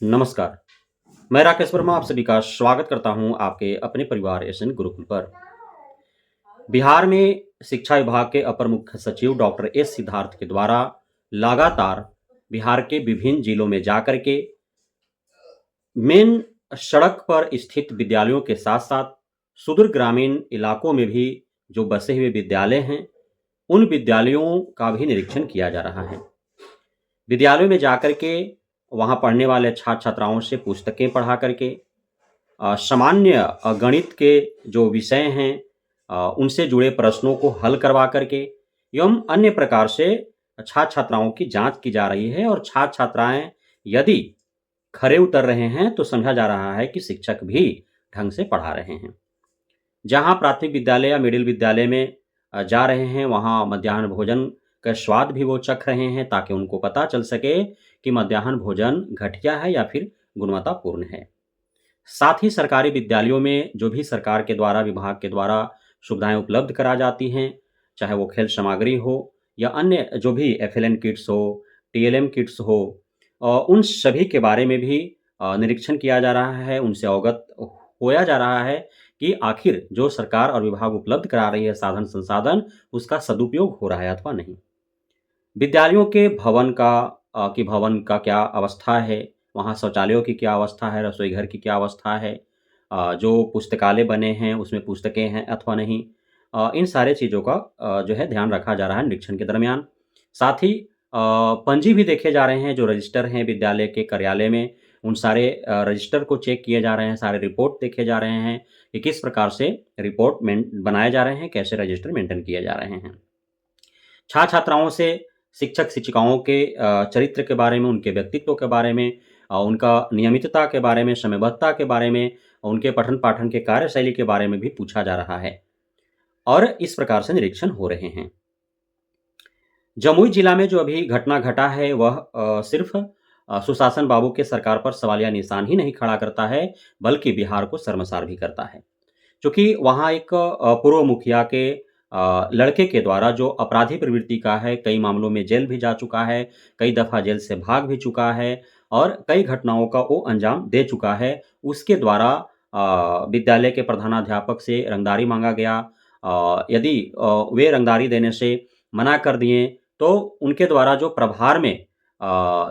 नमस्कार, मैं राकेश वर्मा आप सभी का स्वागत करता हूं आपके अपने परिवार एसएन गुरुकुल पर। बिहार में शिक्षा विभाग के अपर मुख्य सचिव डॉक्टर एस सिद्धार्थ के द्वारा लगातार बिहार के विभिन्न जिलों में जाकर के मेन सड़क पर स्थित विद्यालयों के साथ-साथ सुदूर ग्रामीण इलाकों में भी जो बसे हुए विद्यालय हैं, उन विद्यालयों का भी निरीक्षण किया जा रहा है। विद्यालयों में जाकर के वहाँ पढ़ने वाले छात्र-छात्राओं से पुस्तकें पढ़ा कर के सामान्य गणित के जो विषय हैं उनसे जुड़े प्रश्नों को हल करवा कर के एवं अन्य प्रकार से छात्र-छात्राओं की जाँच की जा रही है और छात्र-छात्राएँ यदि खरे उतर रहे हैं, तो समझा जा रहा है कि शिक्षक भी ढंग से पढ़ा रहे हैं। जहाँ प्राथमिक विद्यालय या मिडिल विद्यालय में जा रहे हैं, वहाँ मध्याह्न भोजन का स्वाद भी वो चख रहे हैं ताकि उनको पता चल सके कि मध्याह्न भोजन घटिया है या फिर गुणवत्तापूर्ण है। साथ ही सरकारी विद्यालयों में जो भी सरकार के द्वारा, विभाग के द्वारा सुविधाएँ उपलब्ध करा जाती हैं, चाहे वो खेल सामग्री हो या अन्य जो भी एफएलएन किट्स हो, टीएलएम किट्स हो उन सभी के बारे में भी निरीक्षण किया जा रहा है, उनसे अवगत होया जा रहा है कि आखिर जो सरकार और विभाग उपलब्ध करा रही है साधन-संसाधन, उसका सदुपयोग हो रहा है अथवा नहीं। विद्यालयों के भवन का क्या अवस्था है, वहाँ शौचालयों की क्या अवस्था है, रसोई घर की क्या अवस्था है, जो पुस्तकालय बने हैं, उसमें पुस्तकें हैं अथवा नहीं। इन सारे चीज़ों का जो है ध्यान रखा जा रहा है निरीक्षण के दरमियान। साथ ही पंजी भी देखे जा रहे हैं, जो रजिस्टर हैं विद्यालय के कार्यालय में, उन सारे रजिस्टर को चेक किए जा रहे हैं, सारे रिपोर्ट देखे जा रहे हैं कि किस प्रकार से रिपोर्ट बनाए जा रहे हैं, कैसे रजिस्टर मेंटेन किए जा रहे हैं। छात्र-छात्राओं से शिक्षक-शिक्षिकाओं के चरित्र के बारे में, उनके व्यक्तित्व के बारे में उनका नियमितता के बारे में, समयबद्धता के बारे में, उनके पठन-पाठन के कार्यशैली के बारे में भी पूछा जा रहा है और इस प्रकार से निरीक्षण हो रहे हैं। जमुई जिला में जो अभी घटना घटा है वह सिर्फ़ सुशासन बाबू के सरकार पर सवालिया निशान ही नहीं खड़ा करता है, बल्कि बिहार को शर्मसार भी करता है। चूँकि वहाँ एक पूर्व मुखिया के लड़के के द्वारा जो अपराधी प्रवृत्ति का है, कई मामलों में जेल भी जा चुका है, कई दफ़ा जेल से भाग भी चुका है और कई घटनाओं का वो अंजाम दे चुका है। उसके द्वारा विद्यालय के प्रधानाध्यापक से रंगदारी माँगा गया। यदि वे रंगदारी देने से मना कर दिए, तो उनके द्वारा जो प्रभार में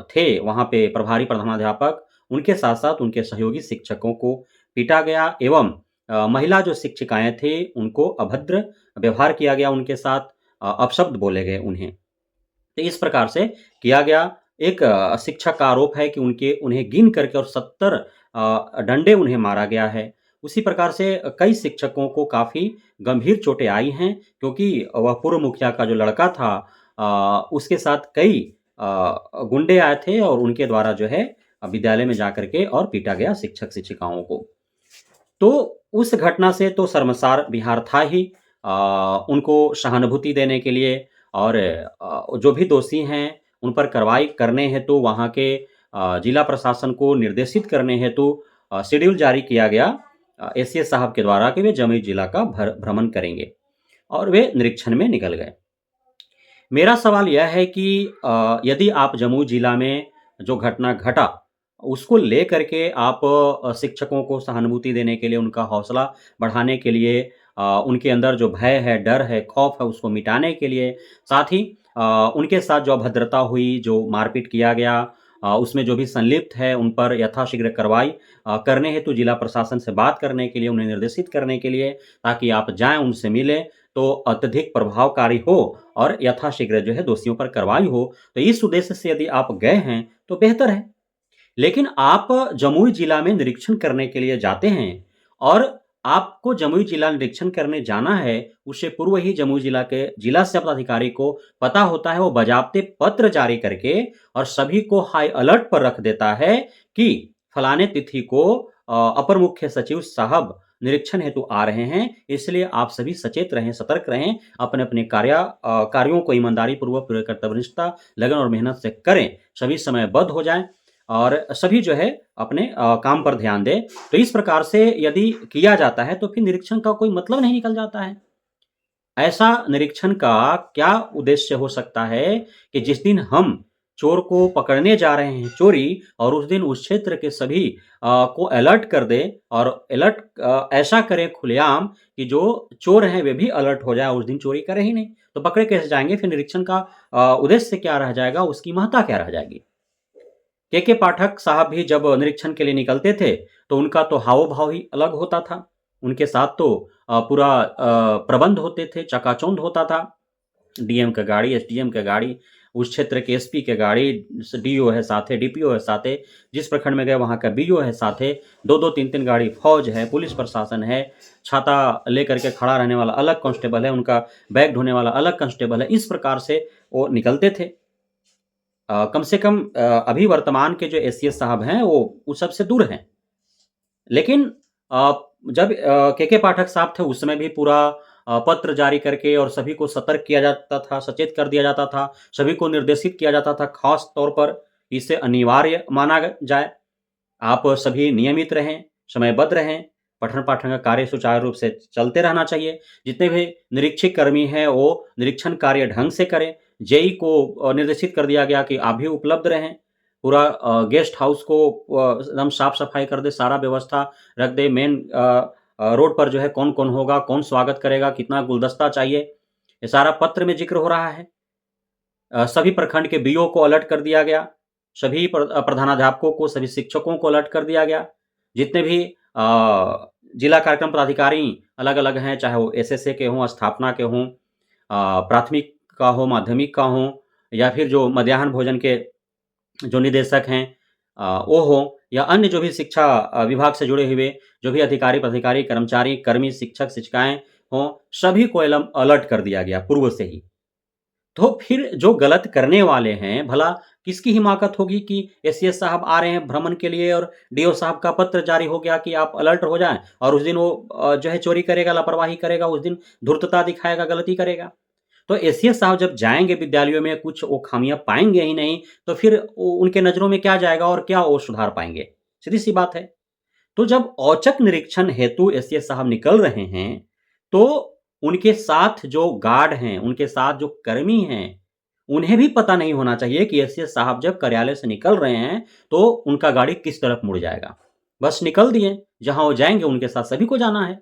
थे, वहाँ पे प्रभारी प्रधानाध्यापक, उनके साथ-साथ उनके सहयोगी शिक्षकों को पीटा गया एवं महिला जो शिक्षिकाएँ थीं, उनको अभद्र व्यवहार किया गया उनके साथ अपशब्द बोले गए उन्हें। तो इस प्रकार से किया गया। एक शिक्षक का आरोप है कि उन्हें गिन करके और 70 डंडे उन्हें मारा गया है। उसी प्रकार से कई शिक्षकों को काफ़ी गंभीर चोटें आई हैं क्योंकि वह पूर्व मुखिया का जो लड़का था उसके साथ कई गुंडे आए थे और उनके द्वारा जो है विद्यालय में जाकर के और पीटा गया शिक्षक-शिक्षिकाओं को। तो उस घटना से तो शर्मसार बिहार था ही। उनको सहानुभूति देने के लिए और जो भी दोषी हैं, उन पर कार्रवाई करने हेतु वहाँ के जिला प्रशासन को निर्देशित करने हेतु शेड्यूल जारी किया गया एससीएस साहब के द्वारा कि वे जमुई जिला का भ्रमण करेंगे और वे निरीक्षण में निकल गए। मेरा सवाल यह है कि यदि आप जमुई जिला में जो घटना घटा, उसको लेकर के आप शिक्षकों को सहानुभूति देने के लिए, उनका हौसला बढ़ाने के लिए उनके अंदर जो भय है, डर है, खौफ है, उसको मिटाने के लिए, साथ ही उनके साथ जो अभद्रता हुई, जो मारपीट किया गया उसमें जो भी संलिप्त है, उन पर यथाशीघ्र कार्रवाई करने हेतु जिला प्रशासन से बात करने के लिए, उन्हें निर्देशित करने के लिए, ताकि आप जाएँ, उनसे मिलें, तो अत्यधिक प्रभावकारी हो और यथाशीघ्र जो है दोषियों पर कार्रवाई हो। तो इस उद्देश्य से यदि आप गए हैं, तो बेहतर है। लेकिन आप जमुई जिला में निरीक्षण करने के लिए जाते हैं और आपको जमुई जिला निरीक्षण करने जाना है, उससे पूर्व ही जमुई जिला के जिला शिक्षा पदाधिकारी को पता होता है, वो बाज़ाब्ते पत्र जारी करके और सभी को हाई अलर्ट पर रख देता है कि फलाने तिथि को अपर मुख्य सचिव साहब निरीक्षण हेतु आ रहे हैं, इसलिए आप सभी सचेत रहें, सतर्क रहें, अपने-अपने कार्यों को ईमानदारी पूर्वक, पूरे कर्तव्यनिष्ठता, लगन और मेहनत से करें, सभी समयबद्ध हो जाएँ और सभी जो है अपने काम पर ध्यान दें। तो इस प्रकार से यदि किया जाता है तो फिर निरीक्षण का कोई मतलब नहीं निकल जाता है। ऐसा निरीक्षण का क्या उद्देश्य हो सकता है कि जिस दिन हम चोर को पकड़ने जा रहे हैं चोरी, और उस दिन उस क्षेत्र के सभी को अलर्ट कर दे, और अलर्ट ऐसा करें खुलेआम कि जो चोर हैं वे भी अलर्ट हो जाए, उस दिन चोरी करें ही नहीं, तो पकड़े कैसे जाएँगे? फिर निरीक्षण का उद्देश्य क्या रह जाएगा, उसकी महत्ता क्या रह जाएगी? के पाठक साहब भी जब निरीक्षण के लिए निकलते थे, तो उनका तो हाव-भाव ही अलग होता था। उनके साथ तो पूरा प्रबंध होते थे, चकाचौंध होता था। डीएम के गाड़ी, एसडीएम के गाड़ी, उस क्षेत्र के एसपी के गाड़ी, डीओ है साथे, डीपीओ है साथे, जिस प्रखंड में गए वहाँ का बीओ है साथे, 2-2 3-3 गाड़ी फौज है, पुलिस प्रशासन है, छाता लेकर के खड़ा रहने वाला अलग कांस्टेबल है, उनका बैग ढोने वाला अलग कांस्टेबल है। इस प्रकार से वो निकलते थे। कम से कम अभी वर्तमान के जो एसीएस साहब हैं वो उस सबसे दूर हैं। लेकिन जब के पाठक साहब थे उस समय भी पूरा पत्र जारी करके और सभी को सतर्क किया जाता था, सचेत कर दिया जाता था, सभी को निर्देशित किया जाता था, खास तौर पर इसे अनिवार्य माना जाए। आप सभी नियमित रहें, समयबद्ध रहें, पठन-पाठन का कार्य सुचारू रूप से चलते रहना चाहिए। जितने भी निरीक्षक कर्मी हैं, वो निरीक्षण कार्य ढंग से करें। जेई को निर्देशित कर दिया गया कि आप भी उपलब्ध रहें। पूरा गेस्ट हाउस को एकदम साफ-सफाई कर दें, सारा व्यवस्था रख दें। मेन रोड पर जो है कौन-कौन होगा, कौन स्वागत करेगा, कितना गुलदस्ता चाहिए, ये सारा पत्र में ज़िक्र हो रहा है। सभी प्रखंड के बीओ को अलर्ट कर दिया गया। सभी प्रधानाध्यापकों को, सभी शिक्षकों को अलर्ट कर दिया गया। जितने भी जिला कार्यक्रम पदाधिकारी अलग-अलग हैं, चाहे वो एसएसए के हों, स्थापना के हों, प्राथमिक का हो, माध्यमिक का हो, या फिर जो मध्याह्न भोजन के जो निदेशक हैं वो हों, या अन्य जो भी शिक्षा विभाग से जुड़े हुए जो भी अधिकारी, प्राधिकारी, कर्मचारी, कर्मी, शिक्षक, शिक्षिकाएँ हों, सभी को अलर्ट कर दिया गया पूर्व से ही। तो फिर जो गलत करने वाले हैं, भला किसकी हिमाकत होगी कि एसीएस साहब आ रहे हैं भ्रमण के लिए और डीओ साहब का पत्र जारी हो गया कि आप अलर्ट हो जाएँ, और उस दिन वो जो है चोरी करेगा, लापरवाही करेगा, उस दिन धूर्तता दिखाएगा, गलती करेगा। तो एसीएस साहब जब जाएँगे विद्यालयों में, कुछ वो खामियाँ पाएँगे ही नहीं, तो फिर उनके नज़रों में क्या जाएगा और क्या वो सुधार पाएँगे? सीधी-सी बात है। तो जब औचक निरीक्षण हेतु एसीएस साहब निकल रहे हैं, तो उनके साथ जो गार्ड हैं, उनके साथ जो कर्मी हैं, उन्हें भी पता नहीं होना चाहिए कि एसीएस साहब जब कार्यालय से निकल रहे हैं, तो उनका गाड़ी किस तरफ मुड़ जाएगा। बस निकल दिए, जहाँ वो जाएँगे उनके साथ सभी को जाना है।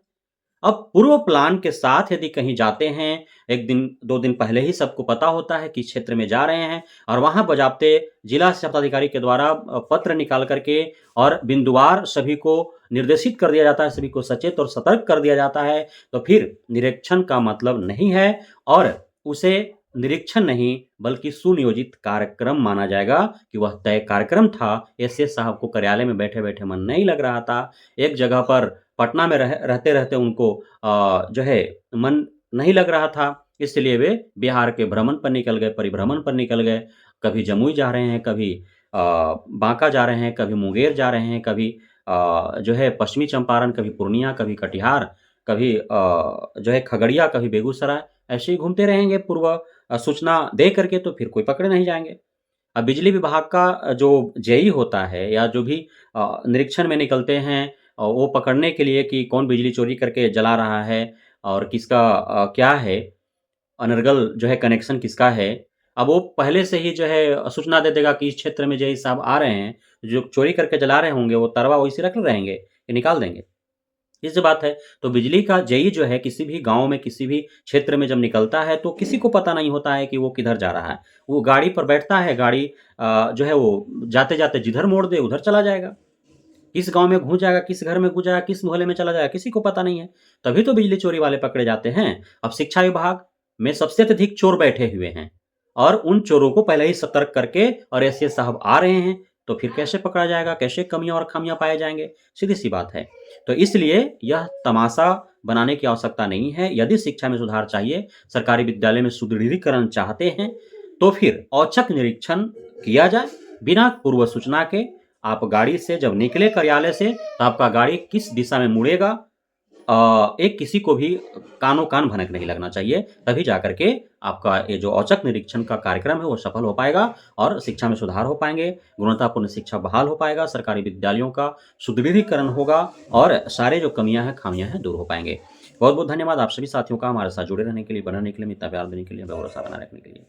अब पूर्व प्लान के साथ यदि कहीं जाते हैं, 1 दिन 2 दिन पहले ही सबको पता होता है किस क्षेत्र में जा रहे हैं, और वहाँ बजाबते जिला शिक्षा पदाधिकारी के द्वारा पत्र निकाल कर के और बिंदुवार सभी को निर्देशित कर दिया जाता है, सभी को सचेत और सतर्क कर दिया जाता है, तो फिर निरीक्षण का मतलब नहीं है, और उसे निरीक्षण नहीं बल्कि सुनियोजित कार्यक्रम माना जाएगा कि वह तय कार्यक्रम था। एसएस साहब को कार्यालय में बैठे-बैठे मन नहीं लग रहा था। एक जगह पर पटना में रहते-रहते उनको जो है मन नहीं लग रहा था, इसलिए वे बिहार के भ्रमण पर निकल गए, परिभ्रमण पर निकल गए। कभी जमुई जा रहे हैं, कभी बांका जा रहे हैं, कभी मुंगेर जा रहे हैं, कभी जो है पश्चिमी चंपारण, कभी पूर्णिया, कभी कटिहार, कभी जो है खगड़िया, कभी बेगूसराय, ऐसे ही घूमते रहेंगे पूर्व सूचना दे करके, तो फिर कोई पकड़े नहीं जाएँगे। अब बिजली विभाग का जो जेई होता है, या जो भी निरीक्षण में निकलते हैं वो पकड़ने के लिए कि कौन बिजली चोरी करके जला रहा है और किसका क्या है, अनर्गल जो है कनेक्शन किसका है। अब वो पहले से ही जो है सूचना दे देगा कि इस क्षेत्र में जेई साहब आ रहे हैं, जो चोरी करके जला रहे होंगे वो तरवा वैसे रख रहेंगे कि निकाल देंगे। ये जो बात है, तो बिजली का जेई जो है किसी भी गाँव में, किसी भी क्षेत्र में जब निकलता है, तो किसी को पता नहीं होता है कि वो किधर जा रहा है। वो गाड़ी पर बैठता है, गाड़ी जो है वो जाते-जाते जिधर मोड़ दे उधर चला जाएगा। किस गाँव में घुस जाएगा, किस घर में घुस जाएगा, किस मोहल्ले में चला जाएगा, किसी को पता नहीं है। तभी तो बिजली चोरी वाले पकड़े जाते हैं। अब शिक्षा विभाग में सबसे अत्यधिक चोर बैठे हुए हैं, और उन चोरों को पहले ही सतर्क करके और एसीएस साहब आ रहे हैं, तो फिर कैसे पकड़ा जाएगा, कैसे कमियाँ और खामियाँ पाए जाएँगे? सीधी-सी बात है। तो इसलिए यह तमाशा बनाने की आवश्यकता नहीं है। यदि शिक्षा में सुधार चाहिए, सरकारी विद्यालय में सुदृढ़ीकरण चाहते हैं, तो फिर औचक निरीक्षण किया जाए, बिना पूर्व सूचना के। आप गाड़ी से जब निकले कार्यालय से, तो आपका गाड़ी किस दिशा में मुड़ेगा, एक किसी को भी कानो-कान भनक नहीं लगना चाहिए। तभी जाकर के आपका ये जो औचक निरीक्षण का कार्यक्रम है, वो सफल हो पाएगा और शिक्षा में सुधार हो पाएँगे, गुणवत्तापूर्ण शिक्षा बहाल हो पाएगा, सरकारी विद्यालयों का सुदृढ़ीकरण होगा, और सारे जो कमियाँ हैं, खामियाँ हैं, दूर हो पाएँगे। बहुत-बहुत धन्यवाद आप सभी साथियों का हमारे साथ जुड़े रहने के लिए, बने रहने के लिए, इतना प्यार देने के लिए, भरोसा बनाए रखने के लिए।